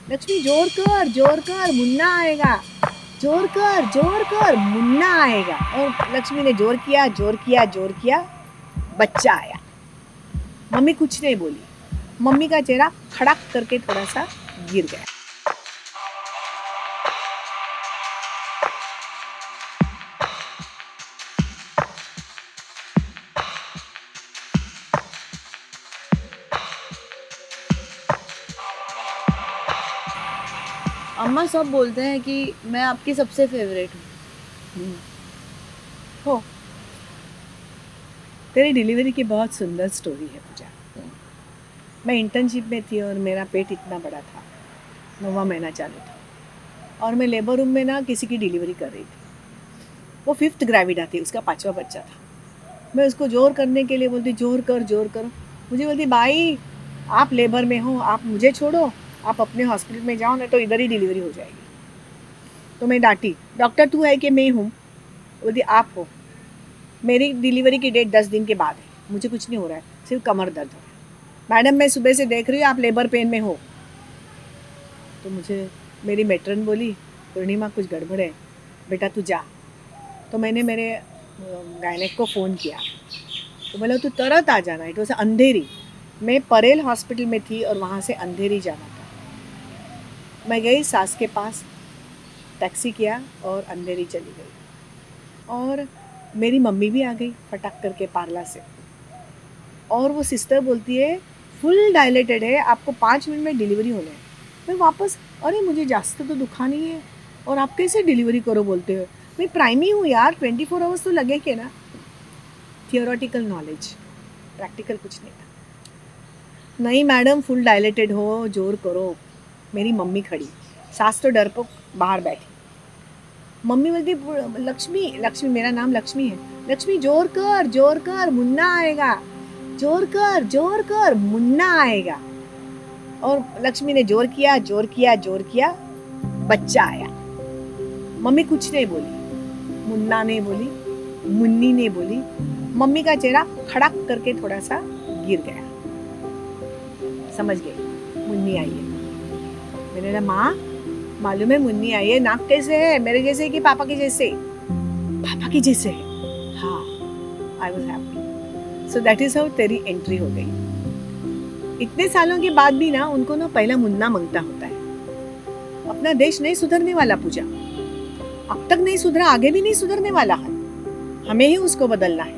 लक्ष्मी जोर कर मुन्ना आएगा, जोर कर मुन्ना आएगा। और लक्ष्मी ने जोर किया, बच्चा आया। मम्मी कुछ नहीं बोली, मम्मी का चेहरा खड़क करके थोड़ा सा गिर गया। अम्मा सब बोलते हैं कि मैं आपकी सबसे फेवरेट हूँ। हो, तेरी डिलीवरी की बहुत सुंदर स्टोरी है पूजा। मैं इंटर्नशिप में थी और मेरा पेट इतना बड़ा था, 9वां महीना चालू था, और मैं लेबर रूम में ना किसी की डिलीवरी कर रही थी। वो 5th ग्रेविडा थी, उसका 5वां बच्चा था। मैं उसको जोर करने के लिए बोलती जोर कर। मुझे बोलती भाई आप लेबर में हो, आप मुझे छोड़ो, आप अपने हॉस्पिटल में जाओ, नहीं तो इधर ही डिलीवरी हो जाएगी। तो मैं डांटी, डॉक्टर तू है कि मैं हूँ? बोलती आप हो। मेरी डिलीवरी की डेट 10 दिन के बाद है, मुझे कुछ नहीं हो रहा है, सिर्फ कमर दर्द हो रहा है। मैडम मैं सुबह से देख रही हूँ आप लेबर पेन में हो। तो मुझे मेरी मेट्रन बोली पूर्णिमा कुछ गड़बड़ है, बेटा तू जा। तो मैंने मेरे गायनेक को फ़ोन किया, तो बोला तू तुरंत आ जाना। इट वॉज अंधेरी, मैं परेल हॉस्पिटल में थी और वहाँ से अंधेरी जाना था। मैं गई सास के पास, टैक्सी किया और अंधेरी चली गई। और मेरी मम्मी भी आ गई फटाक करके पार्ला से, और वो सिस्टर बोलती है फुल डायलेटेड है, आपको 5 मिनट में डिलीवरी होना है। मैं वापस, अरे मुझे जास्त तो दुखा नहीं है और आप कैसे डिलीवरी करो बोलते हो? मैं प्राइमी हूँ यार, 24 आवर्स तो लगे के ना। थियोरेटिकल नॉलेज, प्रैक्टिकल कुछ नहीं था। नहीं मैडम फुल डायलेटेड हो, जोर करो। मेरी मम्मी खड़ी, सास तो डरपोक बाहर बैठी। मम्मी बोलती लक्ष्मी मेरा नाम लक्ष्मी है, लक्ष्मी जोर कर मुन्ना आएगा, जोर कर मुन्ना आएगा। और लक्ष्मी ने जोर किया, बच्चा आया। मम्मी कुछ नहीं बोली, मुन्ना नहीं बोली, मुन्नी नहीं बोली। मम्मी का चेहरा खड़क करके थोड़ा सा गिर गया। समझ गई मुन्नी आई है। मैंने कहा माँ मालूम है मुन्नी आई है, नाक कैसे है, मेरे जैसे है कि पापा के जैसे? पापा के जैसे है। हाँ, I was happy. So that is how तेरी एंट्री हो गई। इतने सालों के बाद भी ना उनको ना पहला मुन्ना मांगता होता है। अपना देश नहीं सुधरने वाला पूजा, अब तक नहीं सुधरा, आगे भी नहीं सुधरने वाला है, हमें ही उसको बदलना है।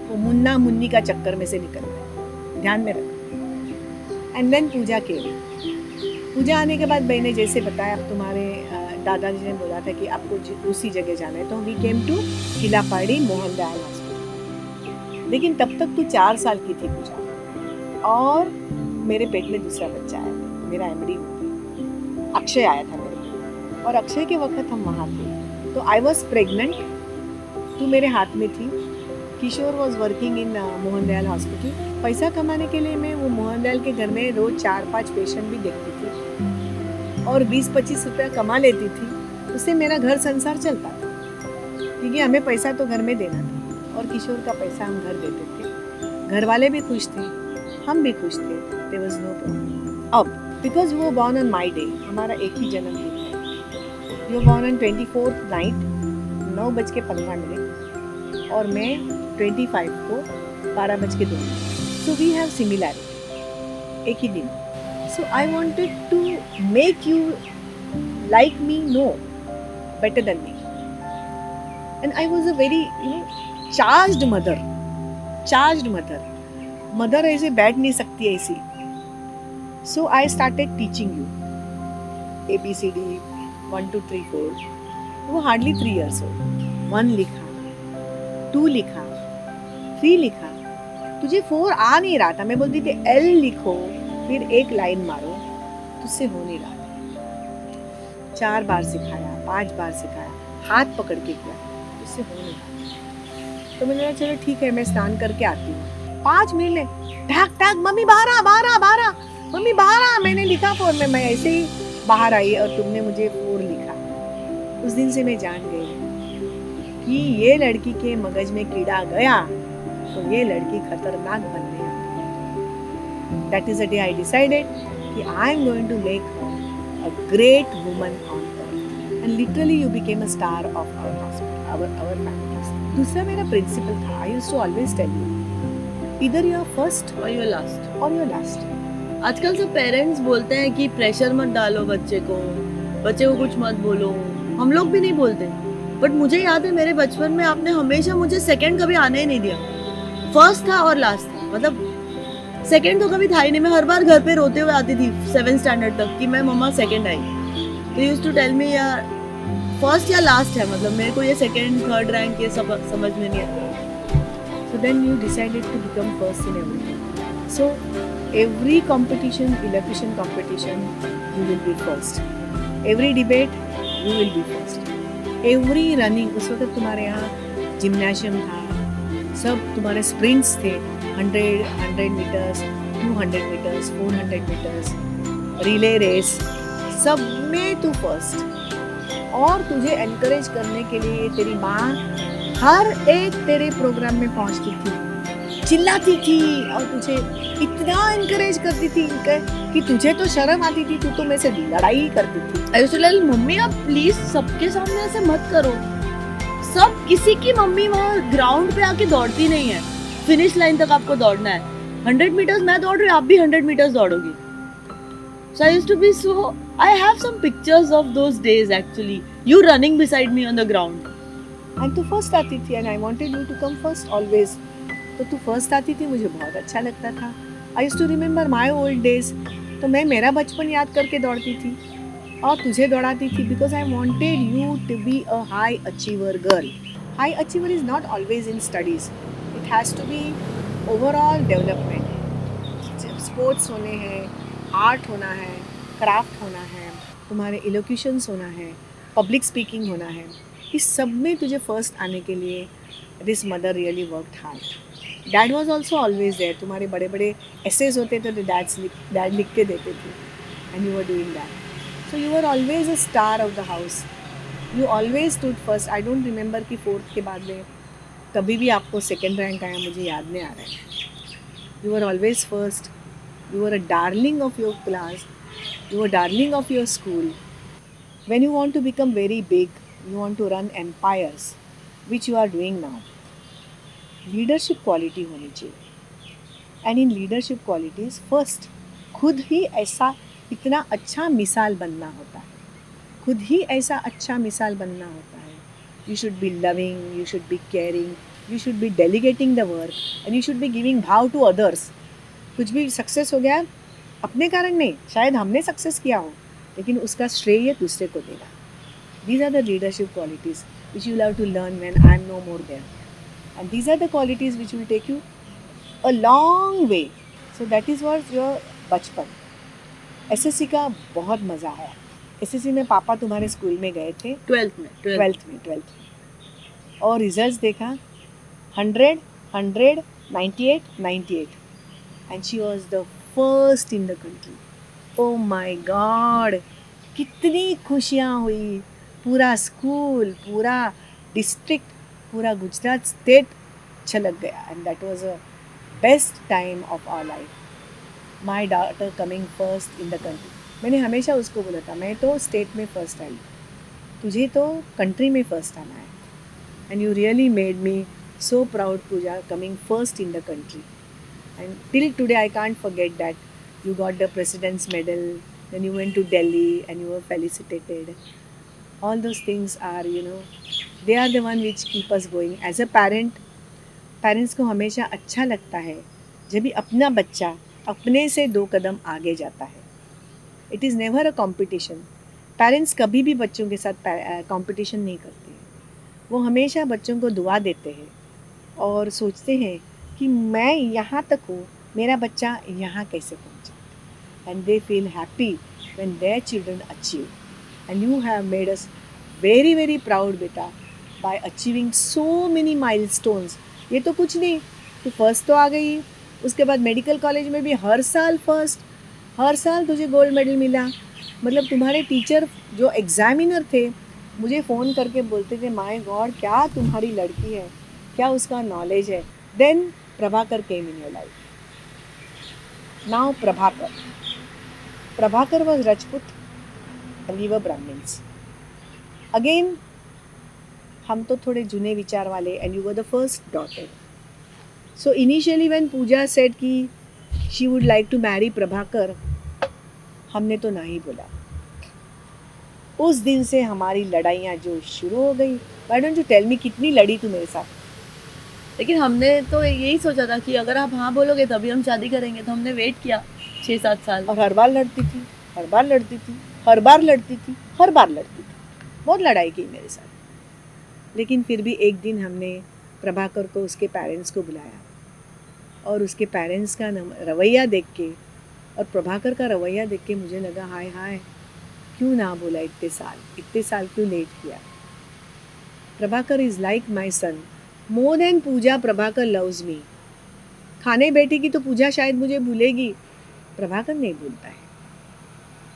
वो मुन्ना मुन्नी का चक्कर में से निकलना है, ध्यान में रखना। एंड देन पूजा के पूजा आने के बाद मैंने जैसे बताया, अब तुम्हारे दादाजी ने बोला था कि आपको उसी जगह जाना है, तो वी केम टू किलापाड़ी मोहनदयाल हॉस्पिटल। लेकिन तब तक तू 4 साल की थी पूजा, और मेरे पेट में दूसरा बच्चा आया था, मेरा एमडी अक्षय आया था मेरे को, और अक्षय के वक्त हम वहाँ थे। तो आई वॉज प्रेग्नेंट, तू मेरे हाथ में थी। किशोर वॉज वर्किंग इन मोहनदयाल हॉस्पिटल। पैसा कमाने के लिए मैं वो मोहनदयाल के घर में रोज 4-5 पेशेंट भी देखती थी और 20-25 रुपया कमा लेती थी। उससे मेरा घर संसार चलता था, क्योंकि हमें पैसा तो घर में देना था और किशोर का पैसा हम घर देते थे। घर वाले भी खुश थे, हम भी खुश थे, देयर वाज नो प्रॉब्लम। अब because you were born on my day, हमारा एक ही जन्मदिन है। You were born on 24th night 9:15 और मैं 25 को 12:02। सो वी हैव सिमिलैरिटी, एक ही दिन। So I wanted to make you like me no better than me, and I was a very charged mother. Mother ऐसे बैठ नहीं सकती ऐसी। So I started teaching you ABCD 1 2 3 4। वो hardly 3 years old। 1 लिखा, 2 लिखा, 3 लिखा। तुझे 4 आ नहीं रहा था, मैं बोलती थी L लिखो, फिर एक लाइन मारो, तुझसे हो नहीं रहा था। 4 बार सिखाया, 5 बार सिखाया, हाथ पकड़ के किया, तुझसे हो नहीं रहा। तो मैंने कहा चलो ठीक है, मैं स्नान करके आती हूँ। 5 मिनट में ढाक ढाक मम्मी बाहर आ, मम्मी बाहर आ। मैंने लिखा 4 में, मैं ऐसे ही बाहर आई और तुमने मुझे 4 लिखा। उस दिन से मैं जान गई कि ये लड़की के मगज में कीड़ा गया तो ये लड़की खतरनाक बनने वाली है। That is the day I decided कि I am going to make a great woman on earth. And literally you became a star of our hospital, our families. दूसरा मेरा principle था. I used to always tell you, either you are first और you last. or you are last. आजकल सब parents बोलते हैं कि pressure मत डालो बच्चे को कुछ मत बोलो. हम लोग भी नहीं बोलते, बट मुझे याद है मेरे बचपन में आपने हमेशा मुझे सेकंड कभी आने ही नहीं दिया. फर्स्ट था और लास्ट था, मतलब सेकंड तो कभी था ही नहीं. मैं हर बार घर पे रोते हुए आती थी 7th स्टैंडर्ड तक कि मैं मम्मा सेकंड आई. तो यूज्ड टू टेल मी यार फर्स्ट या लास्ट है, मतलब मेरे को ये सेकंड थर्ड रैंक ये सब समझ में नहीं आता. So then you decided to become first in everything. So every competition, elocution competition, you will be first. Every debate, you will be first. Every running, उस वक्त तुम्हारे यहाँ जिम्नाशियम था, सब तुम्हारे स्प्रिंट्स थे, 100 metres, 200 metres, 400 metres, relay race, सब में तू फर्स्ट. और तुझे एनकरेज करने के लिए तेरी माँ हर एक तेरे प्रोग्राम में पहुंचती थी, चिल्लाती थी और तुझे इतना एनकरेज करती थी कि तुझे तो शर्म आती थी, तू तो मेरे से लड़ाई करती थी. I used to tell mummy आप प्लीज सबके सामने ऐसे मत करो. सब किसी की मम्मी वहाँ ग्राउंड पे आके दौड़ती नहीं है. फिनिश लाइन तक आपको दौड़ना है. 100 मीटर्स मैं दौड़ रही हूँ, आप भी 100 metres दौड़ोगी. So I used to be so. I have some pictures of those days actually. You running beside me on the ground. And तू फर्स्ट आती थी and I wanted you to come first always. तो तू first आती थी, मुझे बहुत अच्छा लगता था. I used to remember my old days. तो मैं मेरा बचपन याद करके दौड़ती थी और तुझे दौड़ाती थी because I wanted you to be a high achiever girl. High achiever is not always in studies, it has to be overall development. Sports होने हैं, आर्ट होना है, क्राफ्ट होना है, तुम्हारे इलोक्यूशंस होना है, पब्लिक स्पीकिंग होना है. इस सब में तुझे फर्स्ट आने के लिए this mother really worked hard. Dad was also always there. तुम्हारे बड़े बड़े एसेज होते थे तो डैड लिख के देते थे and you were doing that. So you were always a star of the house. You always stood first. I don't remember कि 4th के बाद में कभी भी आपको सेकेंड रैंक आया, मुझे याद नहीं आ रहा है. You were always first. You were a darling of your class. You were darling of your school. When you want to become very big, you want to run empires, which you are doing now. Leadership quality होनी चाहिए. And in leadership qualities, first, खुद ही ऐसा इतना अच्छा मिसाल बनना होता है. खुद ही ऐसा अच्छा मिसाल बनना होता है. You should be loving, you should be caring, you should be delegating the work, and you should be giving भाव to others. कुछ भी सक्सेस हो गया अपने कारण नहीं, शायद हमने सक्सेस किया हो, लेकिन उसका श्रेय दूसरे को देना. These are the leadership qualities which you love to learn when I am no more there. And these are the qualities which will take you a long way. So that is what your बचपन. SSC का बहुत मज़ा आया. SSC में पापा तुम्हारे school में गए थे 12th में. और रिजल्ट्स देखा 100, 100, 98. And she was the first in the country. Oh my God! कितनी खुशियाँ हुई. पूरा स्कूल, पूरा डिस्ट्रिक्ट, पूरा गुजरात स्टेट छलक गया. And that was a best time of our life. My daughter coming first in the country. मैंने हमेशा उसको बोला था, मैं तो स्टेट में फर्स्ट आई, तुझे तो कंट्री में फर्स्ट आना है. And you really made me so proud, Pooja, coming first in the country. And till today I can't forget that you got the President's Medal, then you went to Delhi and you were felicitated. All those things are, they are the one which keep us going. As a parent, parents को हमेशा अच्छा लगता है जब भी अपना बच्चा अपने से 2 कदम आगे जाता है. It is never a competition. Parents कभी भी बच्चों के साथ competition नहीं करते हैं. वो हमेशा बच्चों को दुआ देते हैं और सोचते हैं कि मैं यहाँ तक हूँ, मेरा बच्चा यहाँ कैसे पहुँचा. And they feel happy when their children achieve. And you have made us very very proud बेटा by achieving so many milestones. ये तो कुछ नहीं, तो फर्स्ट तो आ गई, उसके बाद मेडिकल कॉलेज में भी हर साल फर्स्ट, हर साल तुझे गोल्ड मेडल मिला. मतलब तुम्हारे टीचर जो एग्जामिनर थे मुझे फ़ोन करके बोलते थे, माय गॉड क्या तुम्हारी लड़की है, क्या उसका नॉलेज है. Then Prabhakar came in your life. Now Prabhakar was Rajput and we were Brahmins. Again, हम तो थोड़े जुने विचार वाले, and you were the first daughter. So initially when Pooja said कि she would like to marry Prabhakar, हमने तो नहीं बोला. उस दिन से हमारी लड़ाइयाँ जो शुरू हो गई. Why don't you tell me कितनी लड़ी तू मेरे साथ? लेकिन हमने तो यही सोचा था कि अगर आप हाँ बोलोगे तभी हम शादी करेंगे, तो हमने वेट किया 6-7 साल. और हर बार लड़ती थी, हर बार लड़ती थी, हर बार लड़ती थी, हर बार लड़ती थी. बहुत लड़ाई की मेरे साथ. लेकिन फिर भी एक दिन हमने प्रभाकर को उसके पेरेंट्स को बुलाया और उसके पेरेंट्स का रवैया देख के और प्रभाकर का रवैया देख के मुझे लगा हाय हाय, क्यों ना बोला इतने साल क्यों लेट किया. Prabhakar is like my son. More than Pooja, Prabhakar loves me. खाने बैठेगी तो पूजा शायद मुझे भूलेगी, प्रभाकर नहीं भूलता है.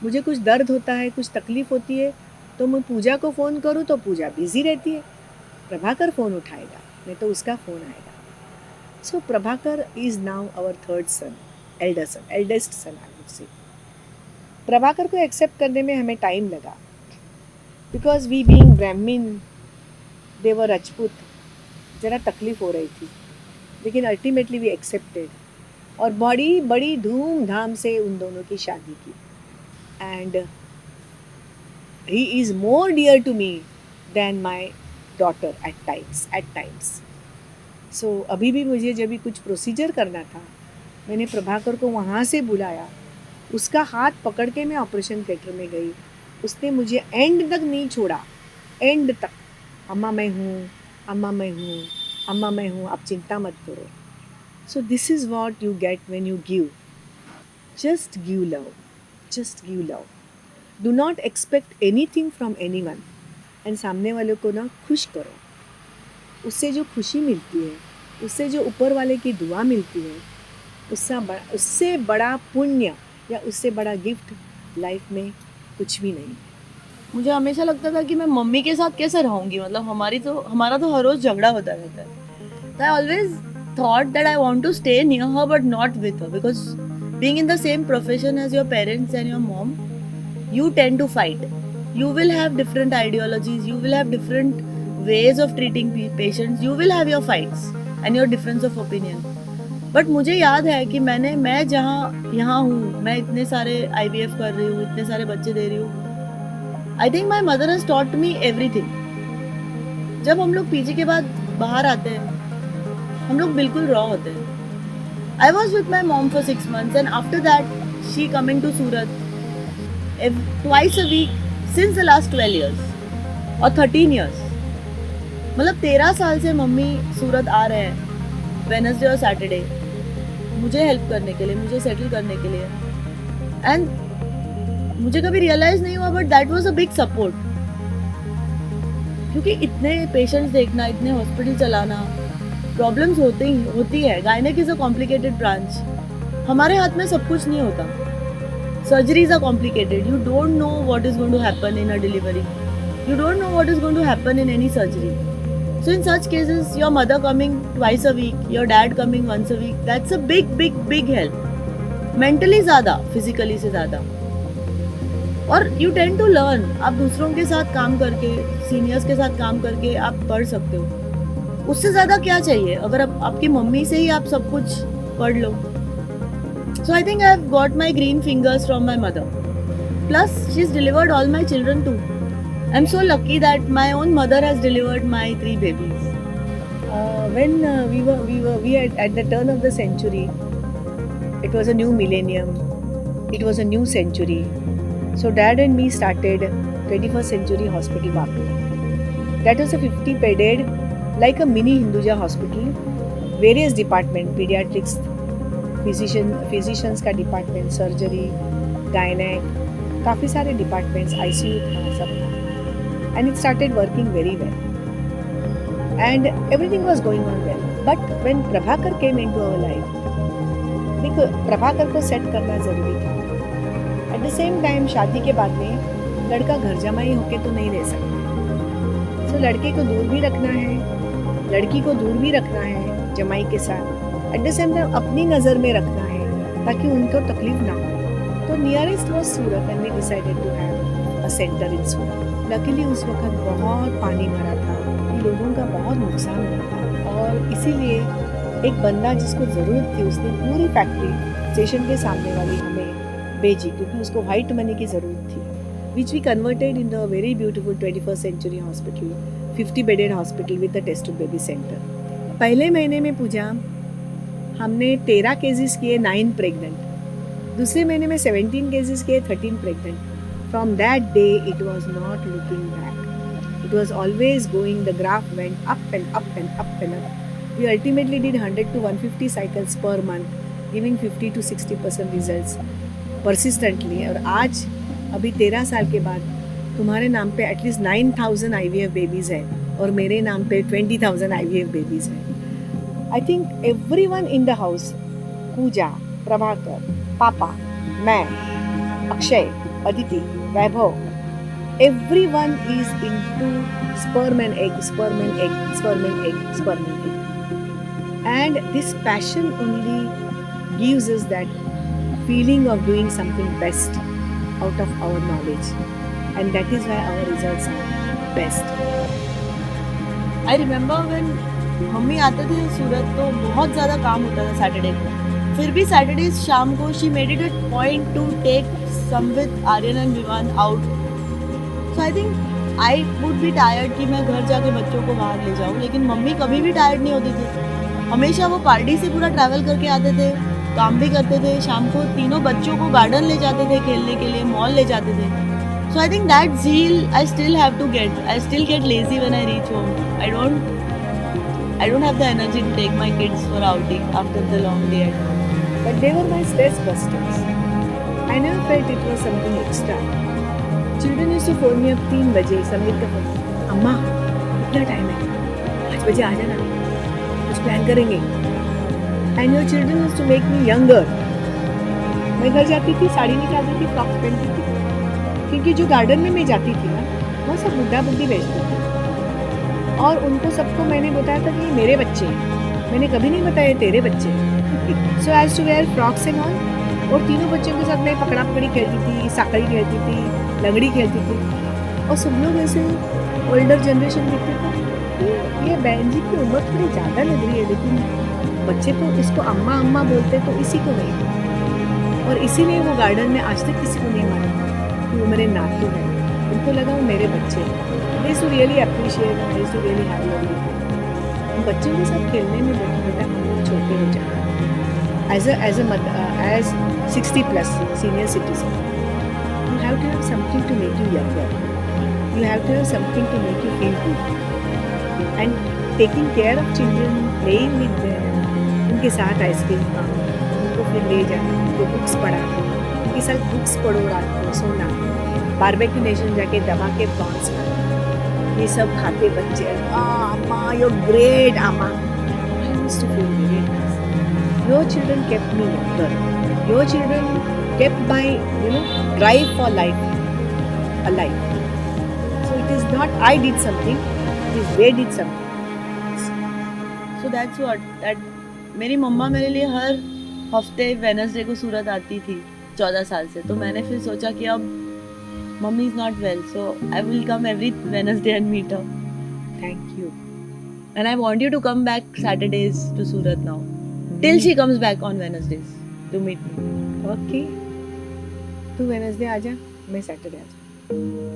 मुझे कुछ दर्द होता है, कुछ तकलीफ़ होती है तो मैं पूजा को फ़ोन करूँ तो पूजा बिज़ी रहती है, प्रभाकर फ़ोन उठाएगा, नहीं तो उसका फ़ोन आएगा. So Prabhakar is now our third son, eldest son I would say. Prabhakar को एक्सेप्ट करने में हमें टाइम लगा, because we being Brahmin, they were Rajput, ज़रा तकलीफ़ हो रही थी. लेकिन अल्टीमेटली वी एक्सेप्टेड और बड़ी धूमधाम से उन दोनों की शादी की. And he is more dear to me than my daughter at times. सो अभी भी मुझे जब भी कुछ प्रोसीजर करना था, मैंने प्रभाकर को वहाँ से बुलाया, उसका हाथ पकड़ के मैं ऑपरेशन थिएटर में गई. उसने मुझे एंड तक नहीं छोड़ा, एंड तक. अम्मा मैं हूँ, अम्मा मैं हूँ, अम्मा मैं हूँ, आप चिंता मत करो. So this is what you get when you give. Just give love, just give love. Do not expect anything from anyone. And सामने वाले को ना खुश करो. उससे जो खुशी मिलती है, उससे जो ऊपर वाले की दुआ मिलती है, उससे बड़ा पुण्य या उससे बड़ा गिफ्ट लाइफ में कुछ भी नहीं. मुझे हमेशा लगता था कि मैं मम्मी के साथ कैसे रहूँगी, मतलब हमारा तो हर रोज़ झगड़ा होता रहता है. तो I always thought that I want to stay near her but not with her, because being in the same profession as your parents and your mom, you tend to fight. You will have different ideologies, you will have different ways of treating patients, you will have your fights and your difference of opinion. But मुझे याद है कि मैं यहाँ हूँ, मैं इतने सारे IVF कर रही हूँ, इतने सारे बच्चे दे रही हूँ. I think my mother has taught me everything. जब हम लोग PG के बाद बाहर आते हैं, हम लोग बिल्कुल रॉ होते हैं. I was with my mom for 6 months and after that she coming to Surat twice a week since the last 12 years और 13 years. मतलब 13 साल से मम्मी सूरत आ रहे हैं वेडनेसडे और सैटरडे मुझे हेल्प करने के लिए, मुझे सेटल करने के लिए. एंड मुझे कभी रियलाइज नहीं हुआ, but that was a big support. क्योंकि इतने पेशेंट्स देखना, इतने हॉस्पिटल चलाना, प्रॉब्लम्स होती है. Gynaec is a complicated branch. हमारे हाथ में सब कुछ नहीं होता. Surgeries are complicated. You don't know what is going to happen in a delivery. You don't know what is going to happen in any surgery. So in such cases, your mother coming twice a week, your dad coming once a week, that's a big help. Mentally ज़्यादा, physically से ज़्यादा. और you tend to learn. आप दूसरों के साथ काम करके, सीनियर्स के साथ काम करके आप पढ़ सकते हो. उससे ज़्यादा क्या चाहिए अगर आपकी मम्मी से ही आप सब कुछ पढ़ लो. So I think I've got my green fingers from my mother. Plus, she's delivered all my children too. I'm so lucky that my own mother has delivered my 3 babies. When we at the turn of the century, it was a new millennium. It was a new century. So Dad and me started 21st Century Hospital Vapi. That was a 50-bedded, like a mini Hinduja hospital. Various departments, pediatrics, physicians का department, surgery, gynaec, काफ़ी सारे departments, ICU था, सब था. And it started working very well and everything was going on well. But when Prabhakar came into our life, देखो प्रभाकर को set करना ज़रूरी था. एट द सेम टाइम शादी के बाद में लड़का घर जमाई होके तो नहीं रह सकता. सो लड़के को दूर भी रखना है, लड़की को दूर भी रखना है जमाई के साथ. एट द सेम टाइम अपनी नज़र में रखना है ताकि उनको तकलीफ ना हो. तो nearest was Surat and we decided to have a center in Surat. Luckily उस वक्त बहुत पानी भरा था, लोगों का बहुत नुकसान हुआ था और इसीलिए एक बंदा जिसको ज़रूरत थी उसने पूरी फैक्ट्री स्टेशन के सामने वाली हमें भेजी क्योंकि उसको वाइट मनी की ज़रूरत थी, which we converted into a very beautiful 21st century hospital, 50 bedded hospital with a test tube baby center. पहले महीने में पूजा हमने 13 केसेस किए 9 प्रेग्नेंट, दूसरे महीने में 17 केसेस किए 13 pregnant. From that day it was not looking back. It was always going, the graph went up and up and up and up. We ultimately did 100 to 150 cycles per month, giving 50 to 60% results persistently. और आज अभी 13 साल के बाद तुम्हारे नाम पे at least 9,000 IVF babies हैं और मेरे नाम पे 20,000 IVF बेबीज़ हैं. I think everyone in the house, Pooja, Prabhakar, पापा, मैं, Akshay, Aditi, Vaibhav, everyone is into sperm and egg, sperm and egg, sperm and egg, sperm and egg. And this passion only gives us that feeling of doing something best out of our knowledge. And that is why our results are best. I remember when mummy आते थे सूरत तो बहुत ज़्यादा काम होता था Saturday को, फिर भी सैटरडे शाम को she made it a point to take Samvit, Aryan and Vivaan out. So I think I would be tired कि मैं घर जाके बच्चों को बाहर ले जाऊँ, लेकिन मम्मी कभी भी टायर्ड नहीं होती थी. हमेशा वो पार्टी से पूरा ट्रैवल करके आते थे, काम भी करते थे, शाम को तीनों बच्चों को गार्डन ले जाते थे खेलने के लिए, मॉल ले जाते थे. So I think that zeal I still have to get. I still get lazy when I reach home. I don't have the energy to take my kids for outing after the long day at home. But they were my stress busters. I never felt it was something extra. Children used to phone me up 3 बजे, संगीत का phone, अम्मा कितना time है, 5 बजे आ जाना, कुछ plan करेंगे. And your children used to make me younger. मैं घर जाती थी, साड़ी निकालती थी, फ्रॉक पहनती थी, क्योंकि जो गार्डन में मैं जाती थी ना वो सब बुढ़ा बुढ़ी बेचती थी और उनको सबको मैंने बताया था कि ये मेरे बच्चे हैं, मैंने कभी नहीं बताया तेरे बच्चे. So as to wear frocks and all. और तीनों बच्चों के साथ मैं पकड़ा पकड़ी खेलती थी, साकड़ी खेलती थी, लंगड़ी खेलती थी और सब लोग ऐसे ओल्डर जनरेशन देखते थे ये बहन जी की उम्र थोड़ी ज़्यादा लग रही है, लेकिन बच्चे तो इसको अम्मा अम्मा बोलते तो इसी को नहीं. और इसीलिए वो गार्डन में आज तक किसी को नहीं माना कि वो मेरे नातू हैं, उनको लगा वो मेरे बच्चे हैं. They too really appreciate, they too really have love. बच्चों के साथ खेलने में बेटा हम लोग छोटे हो जाते हैं. As 60 plus senior citizen, you have to have something to make you younger. You have to have something to make you feel good. And taking care of children, playing with them, उनके साथ ice cream खाओ, उनको फिर ले जाना, उनको books पढ़ाना, उनके साथ बुक्स पढ़ो, रात को सोना, बारबेक्यू नेशन जाके दबा के प्रॉन्स खाना, ये सब खाते बच्चे. अम्मा you're great अम्मा. I used to feel very nice. Your children kept me younger. Your children kept my, drive for life alive. So it is not I did something, it is they did something. So that's what. That मेरी मम्मा मेरे लिए हर हफ्ते Wednesday को सूरत आती थी 14 साल से. तो मैंने फिर सोचा कि अब mummy is not well, so I will come every Wednesday and meet her. Thank you. And I want you to come back Saturdays to Surat now. Till she comes back on Wednesdays to meet me. Okay. तू Wednesday आ जा, मैं Saturday आ जा.